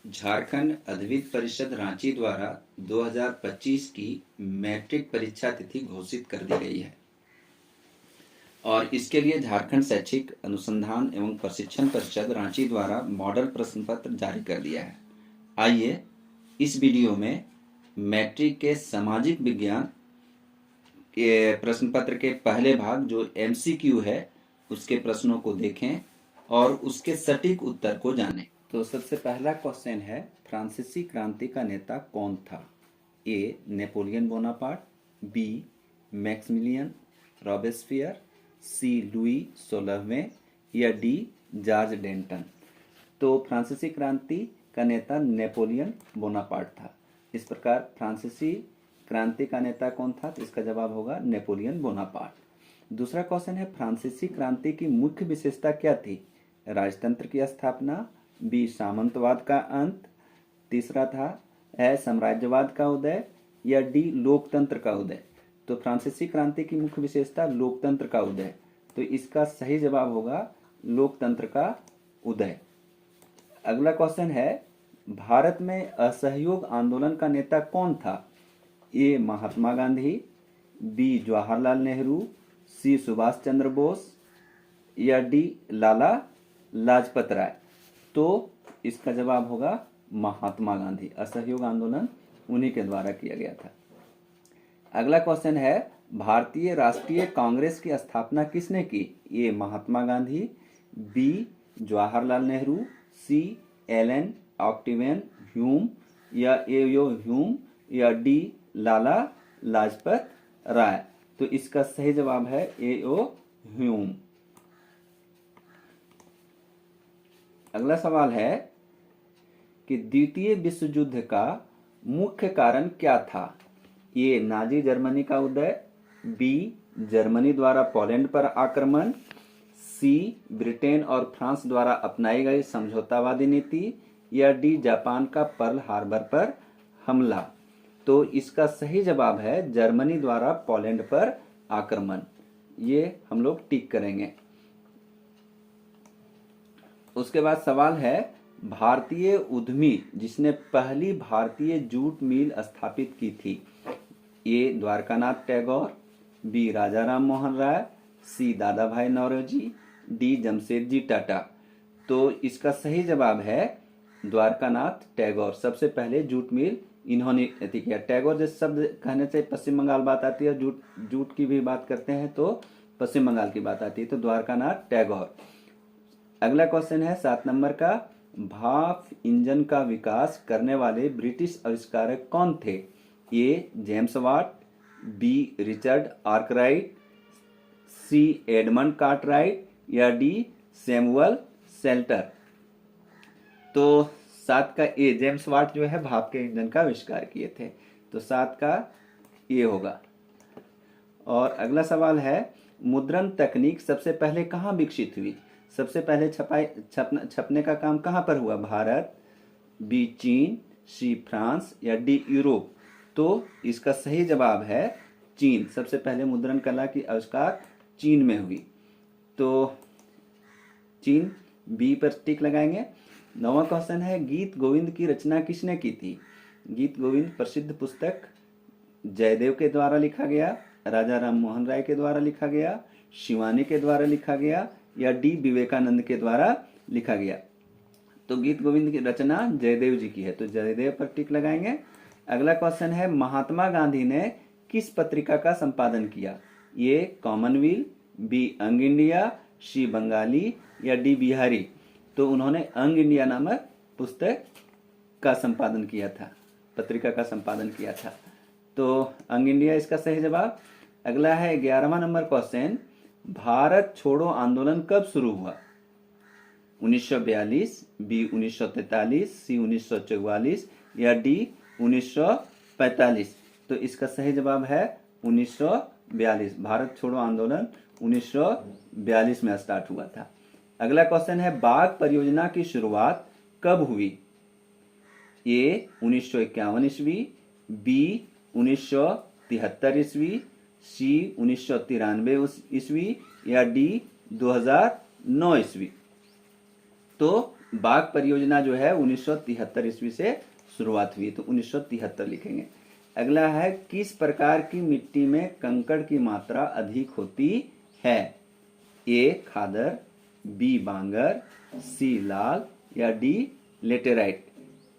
झारखंड अद्वित परिषद रांची द्वारा 2025 की मैट्रिक परीक्षा तिथि घोषित कर दी गई है और इसके लिए झारखंड शैक्षिक अनुसंधान एवं प्रशिक्षण परिषद रांची द्वारा मॉडल प्रश्न पत्र जारी कर दिया है। आइए इस वीडियो में मैट्रिक के सामाजिक विज्ञान के प्रश्न पत्र के पहले भाग जो एमसीक्यू है उसके प्रश्नों को देखें और उसके सटीक उत्तर को जानें। तो सबसे पहला क्वेश्चन है, फ्रांसीसी क्रांति का नेता कौन था? A Napoleon Bonaparte, B Maximilien Robespierre, C Louis 16वें या डी जॉर्ज डेंटन। तो फ्रांसीसी क्रांति का नेता नेपोलियन बोनापार्ट था। इस प्रकार फ्रांसीसी क्रांति का नेता कौन था? तो इसका जवाब होगा नेपोलियन बोनापार्ट। दूसरा क्वेश्चन है, फ्रांसीसी क्रांति की मुख्य विशेषता क्या थी? राजतंत्र की स्थापना, बी सामंतवाद का अंत, तीसरा था है साम्राज्यवाद का उदय या डी लोकतंत्र का उदय। तो फ्रांसीसी क्रांति की मुख्य विशेषता लोकतंत्र का उदय, तो इसका सही जवाब होगा लोकतंत्र का उदय। अगला क्वेश्चन है, भारत में असहयोग आंदोलन का नेता कौन था? ए महात्मा गांधी, बी जवाहरलाल नेहरू, सी सुभाष चंद्र बोस या डी लाला लाजपत राय। तो इसका जवाब होगा महात्मा गांधी। असहयोग आंदोलन उन्हीं के द्वारा किया गया था। अगला क्वेश्चन है, भारतीय राष्ट्रीय कांग्रेस की स्थापना किसने की? ए महात्मा गांधी, बी जवाहरलाल नेहरू, सी एलन ऑक्टेवियन ह्यूम या एयो ह्यूम या डी लाला लाजपत राय। तो इसका सही जवाब है एओ ह्यूम। अगला सवाल है कि द्वितीय विश्व युद्ध का मुख्य कारण क्या था? ए नाजी जर्मनी का उदय, बी जर्मनी द्वारा पोलैंड पर आक्रमण, सी ब्रिटेन और फ्रांस द्वारा अपनाई गई समझौतावादी नीति या डी जापान का पर्ल हार्बर पर हमला। तो इसका सही जवाब है जर्मनी द्वारा पोलैंड पर आक्रमण। ये हम लोग टिक करेंगे। उसके बाद सवाल है, भारतीय उद्यमी जिसने पहली भारतीय जूट मिल स्थापित की थी? ए द्वारकानाथ टैगोर, बी राजा राम मोहन राय, सी दादा भाई नौरोजी, डी जमशेदजी टाटा। तो इसका सही जवाब है द्वारकानाथ टैगोर। सबसे पहले जूट मिल इन्होंने किया। टैगोर जैसे शब्द कहने से पश्चिम बंगाल बात आती है, जूट की भी बात करते हैं तो पश्चिम बंगाल की बात आती है, तो द्वारकानाथ टैगोर। अगला क्वेश्चन है 7 नंबर का, भाप इंजन का विकास करने वाले ब्रिटिश आविष्कारक कौन थे? A James Watt, B Richard Arkwright, C Edmund Cartwright या डी सैमुअल शेल्टर। तो 7 का ए जेम्स वाट जो है भाप के इंजन का आविष्कार किए थे, तो 7 का ए होगा। और अगला सवाल है, मुद्रण तकनीक सबसे पहले कहाँ विकसित हुई? सबसे पहले छपने का काम कहाँ पर हुआ? भारत, बी चीन, सी फ्रांस या डी यूरोप। तो इसका सही जवाब है चीन। सबसे पहले मुद्रण कला की आविष्कार चीन में हुई, तो चीन बी पर टिक लगाएंगे। 9वां क्वेश्चन है, गीत गोविंद की रचना किसने की थी? गीत गोविंद प्रसिद्ध पुस्तक जयदेव के द्वारा लिखा गया, राजा राम मोहन राय के द्वारा लिखा गया, शिवानी के द्वारा लिखा गया या डी विवेकानंद के द्वारा लिखा गया। तो गीत गोविंद की रचना जयदेव जी की है, तो जयदेव पर टिक लगाएंगे। अगला क्वेश्चन है, महात्मा गांधी ने किस पत्रिका का संपादन किया? ए कॉमनवेल्थ, बी अंग इंडिया, सी बंगाली या डी बिहारी। तो उन्होंने अंग इंडिया नामक पुस्तक का संपादन किया था, पत्रिका का संपादन किया था, तो अंग इंडिया इसका सही जवाब। अगला है 11वां नंबर क्वेश्चन, भारत छोड़ो आंदोलन कब शुरू हुआ? 1942, बी 1943, सी 1944 या डी 1945। तो इसका सही जवाब है 1942। भारत छोड़ो आंदोलन 1942 में स्टार्ट हुआ था। अगला क्वेश्चन है, बाघ परियोजना की शुरुआत कब हुई? ए 1951 ईस्वी, बी 1973 ईस्वी, सी 1993 ईस्वी या डी 2009 ईस्वी। तो बाघ परियोजना जो है 1973 ईस्वी से शुरुआत हुई, तो 1973 लिखेंगे। अगला है, किस प्रकार की मिट्टी में कंकड़ की मात्रा अधिक होती है? ए खादर, बी बांगर, सी लाल या डी लेटेराइट।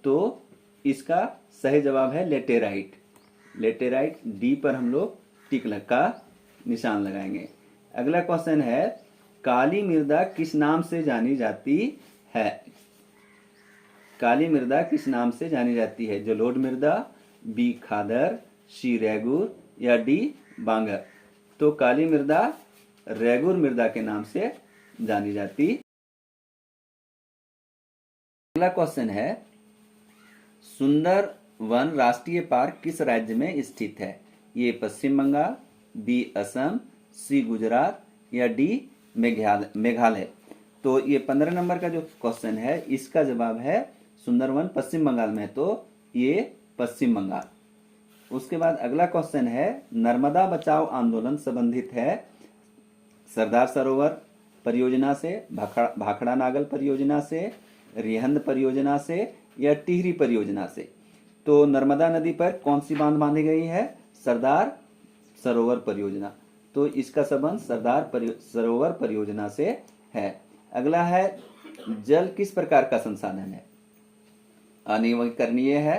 तो इसका सही जवाब है लेटेराइट। लेटेराइट, डी पर हम लोग टिक का निशान लगाएंगे। अगला क्वेश्चन है, काली मृदा किस नाम से जानी जाती है? काली मृदा किस नाम से जानी जाती है? जलोढ़ मृदा, बी खादर, सी रेगुर या डी बांगर। तो काली मृदा रेगुर मृदा के नाम से जानी जाती। अगला क्वेश्चन है, सुंदरवन राष्ट्रीय पार्क किस राज्य में स्थित है? ये पश्चिम बंगाल, बी असम, सी गुजरात या डी मेघालय। तो ये 15 नंबर का जो क्वेश्चन है इसका जवाब है सुंदरवन पश्चिम बंगाल में, तो ये पश्चिम बंगाल। उसके बाद अगला क्वेश्चन है, नर्मदा बचाओ आंदोलन संबंधित है सरदार सरोवर परियोजना से, भाखड़ा नागल परियोजना से, रिहंद परियोजना से या टिहरी परियोजना से। तो नर्मदा नदी पर कौन सी बांध बांधी गई है? सरदार सरोवर परियोजना। तो इसका संबंध सरदार सरोवर परियोजना से है। अगला है, जल किस प्रकार का संसाधन है? अनवीकरणीय है,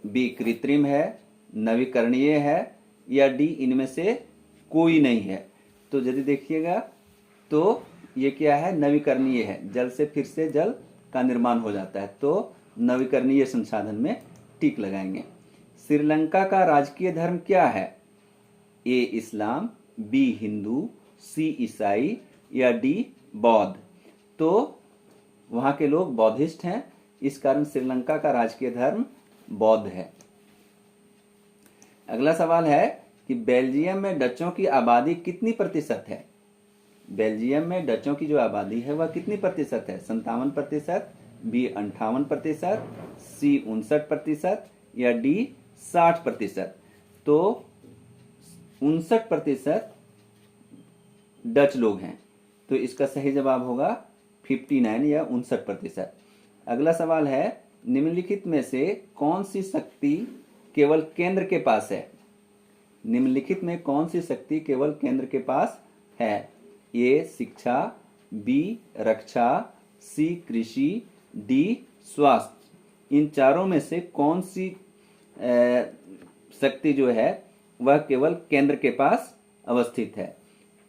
बी कृत्रिम है, नवीकरणीय है या डी इनमें से कोई नहीं है। तो यदि देखिएगा तो ये क्या है? नवीकरणीय है। जल से फिर से जल का निर्माण हो जाता है, तो नवीकरणीय संसाधन में टिक लगाएंगे। श्रीलंका का राजकीय धर्म क्या है? ए इस्लाम, बी हिंदू, सी ईसाई या डी बौद्ध। तो वहां के लोग बौद्धिस्ट हैं, इस कारण श्रीलंका का राजकीय धर्म बौद्ध है। अगला सवाल है कि बेल्जियम में डचों की आबादी कितनी प्रतिशत है? बेल्जियम में डचों की जो आबादी है वह कितनी प्रतिशत है? 57%, बी 58%, सी 59% या डी 60%। तो 59% डच लोग हैं, तो इसका सही जवाब होगा 59 या 59%। अगला सवाल है, निम्नलिखित में से कौन सी शक्ति केवल केंद्र के पास है? निम्नलिखित में कौन सी शक्ति केवल केंद्र के पास है? ए शिक्षा, बी रक्षा, सी कृषि, डी स्वास्थ्य। इन चारों में से कौन सी शक्ति जो है वह केवल केंद्र के पास अवस्थित है?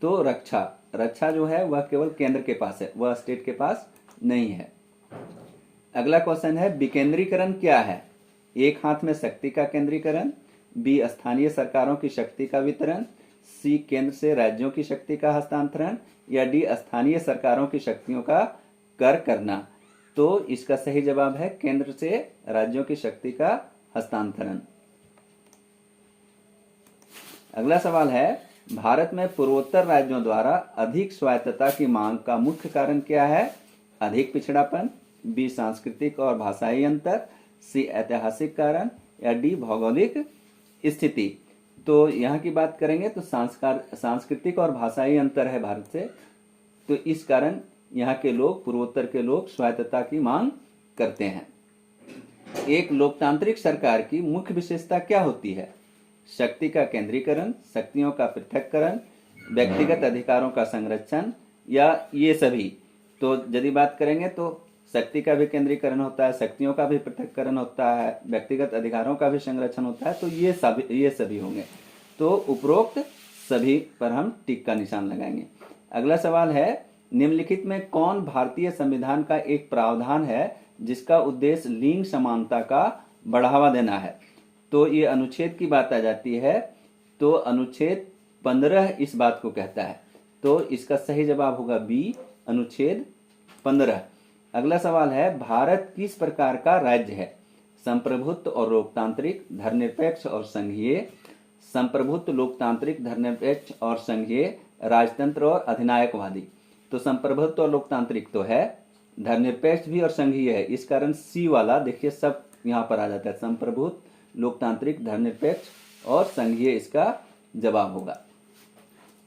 तो रक्षा जो है वह केवल केंद्र के पास है, वह स्टेट के पास नहीं है। अगला क्वेश्चन है, विकेंद्रीकरण क्या है? एक हाथ में शक्ति का केंद्रीकरण, बी स्थानीय सरकारों की शक्ति का वितरण, सी केंद्र से राज्यों की शक्ति का हस्तांतरण या डी स्थानीय सरकारों की शक्तियों का कर करना। तो इसका सही जवाब है केंद्र से राज्यों की शक्ति का हस्तांतरण। अगला सवाल है, भारत में पूर्वोत्तर राज्यों द्वारा अधिक स्वायत्तता की मांग का मुख्य कारण क्या है? अधिक पिछड़ापन, बी सांस्कृतिक और भाषाई अंतर, सी ऐतिहासिक कारण या डी भौगोलिक स्थिति। तो यहाँ की बात करेंगे तो सांस्कृतिक और भाषाई अंतर है भारत से, तो इस कारण यहाँ के लोग, पूर्वोत्तर के लोग स्वायत्तता की मांग करते हैं। एक लोकतांत्रिक सरकार की मुख्य विशेषता क्या होती है? शक्ति का केंद्रीकरण, शक्तियों का पृथक्करण, व्यक्तिगत अधिकारों का संरक्षण या ये सभी। तो यदि बात करेंगे तो शक्ति का भी केंद्रीकरण होता है, शक्तियों का भी पृथक्करण होता है, व्यक्तिगत अधिकारों का भी संरक्षण होता है, तो ये सभी होंगे। तो उपरोक्त सभी पर हम टिक का निशान लगाएंगे। अगला सवाल है, निम्नलिखित में कौन भारतीय संविधान का एक प्रावधान है जिसका उद्देश्य लिंग समानता का बढ़ावा देना है? तो ये अनुच्छेद की बात आ जाती है, तो अनुच्छेद 15 इस बात को कहता है, तो इसका सही जवाब होगा बी अनुच्छेद 15। अगला सवाल है, भारत किस प्रकार का राज्य है? संप्रभुत्व और लोकतांत्रिक, धर्मनिरपेक्ष और संघीय, संप्रभुत्व, लोकतांत्रिक, धर्मनिरपेक्ष और संघीय, राजतंत्र और अधिनायकवादी। तो संप्रभुत्व और लोकतांत्रिक तो है, धर्मनिरपेक्ष भी और संघीय है, इस कारण सी वाला देखिए सब यहाँ पर आ जाता है, संप्रभुत्व, लोकतांत्रिक, धर्मनिरपेक्ष और संघीय इसका जवाब होगा।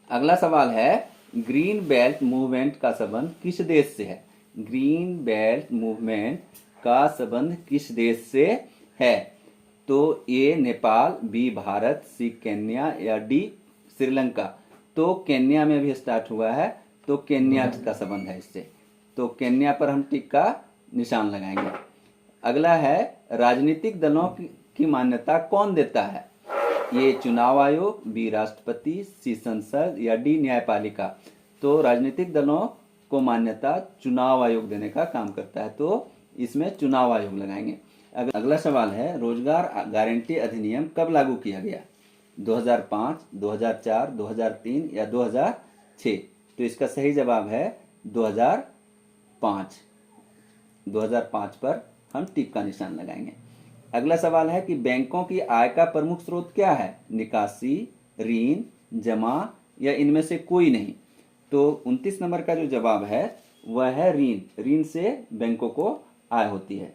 अगला सवाल है, ग्रीन बेल्ट मूवमेंट का संबंध किस देश से है? ग्रीन बेल्ट मूवमेंट का संबंध किस देश से है? तो ए नेपाल, बी भारत, सी केन्या या डी श्रीलंका। तो केन्या में भी स्टार्ट हुआ है, तो केन्या का संबंध है इससे, तो केन्या पर हम टिक का निशान लगाएंगे। अगला है राजनीतिक दलों की मान्यता कौन देता है? ये चुनाव आयोग, बी राष्ट्रपति, सी संसद या डी न्यायपालिका। तो राजनीतिक दलों को मान्यता चुनाव आयोग देने का काम करता है, तो इसमें चुनाव आयोग लगाएंगे। अगला सवाल है रोजगार गारंटी अधिनियम कब लागू किया गया? 2005, 2004, 2003 या 2006। तो इसका सही जवाब है 2005। 2005 पर हम टिक का निशान लगाएंगे। अगला सवाल है कि बैंकों की आय का प्रमुख स्रोत क्या है? निकासी, ऋण, जमा या इनमें से कोई नहीं। तो 29 नंबर का जो जवाब है वह है ऋण। ऋण से बैंकों को आय होती है,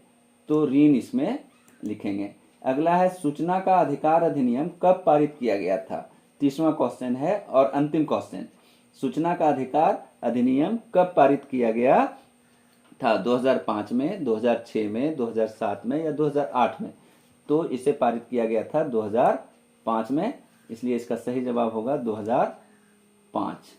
तो ऋण इसमें लिखेंगे। अगला है सूचना का अधिकार अधिनियम कब पारित किया गया था? 30वां क्वेश्चन है और अंतिम क्वेश्चन। सूचना का अधिकार अधिनियम कब पारित किया गया था? 2005 में, 2006 में, 2007 में या 2008 में। तो इसे पारित किया गया था 2005 में, इसलिए इसका सही जवाब होगा 2005।